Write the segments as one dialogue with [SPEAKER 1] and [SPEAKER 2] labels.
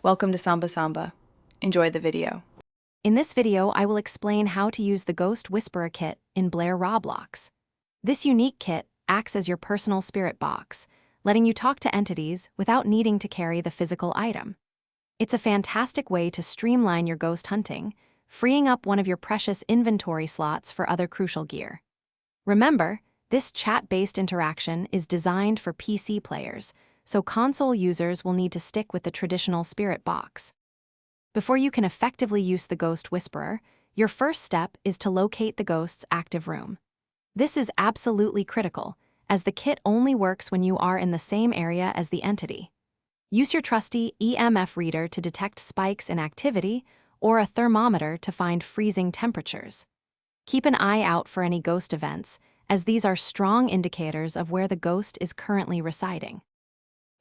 [SPEAKER 1] Welcome to Samba Samba. Enjoy the video.
[SPEAKER 2] In this video, I will explain how to use the Ghost Whisperer kit in Blair Roblox. This unique kit acts as your personal spirit box, letting you talk to entities without needing to carry the physical item. It's a fantastic way to streamline your ghost hunting, freeing up one of your precious inventory slots for other crucial gear. Remember, this chat-based interaction is designed for PC players, so console users will need to stick with the traditional spirit box. Before you can effectively use the Ghost Whisperer, your first step is to locate the ghost's active room. This is absolutely critical, as the kit only works when you are in the same area as the entity. Use your trusty EMF reader to detect spikes in activity or a thermometer to find freezing temperatures. Keep an eye out for any ghost events, as these are strong indicators of where the ghost is currently residing.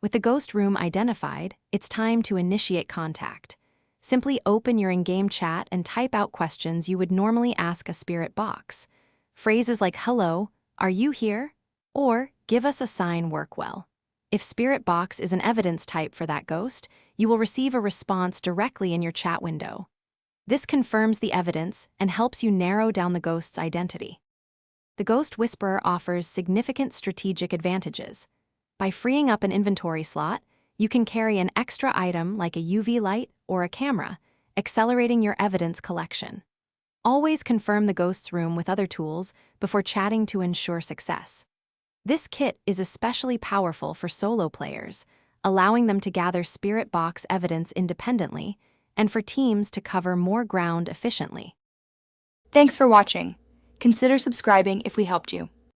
[SPEAKER 2] With the ghost room identified, it's time to initiate contact. Simply open your in-game chat and type out questions you would normally ask a spirit box. Phrases like "Hello, are you here?" or "Give us a sign" work well. If spirit box is an evidence type for that ghost, you will receive a response directly in your chat window. This confirms the evidence and helps you narrow down the ghost's identity. The Ghost Whisperer offers significant strategic advantages. By freeing up an inventory slot, you can carry an extra item like a UV light or a camera, accelerating your evidence collection. Always confirm the ghost's room with other tools before chatting to ensure success. This kit is especially powerful for solo players, allowing them to gather spirit box evidence independently, and for teams to cover more ground efficiently.
[SPEAKER 3] Thanks for watching. Consider subscribing if we helped you.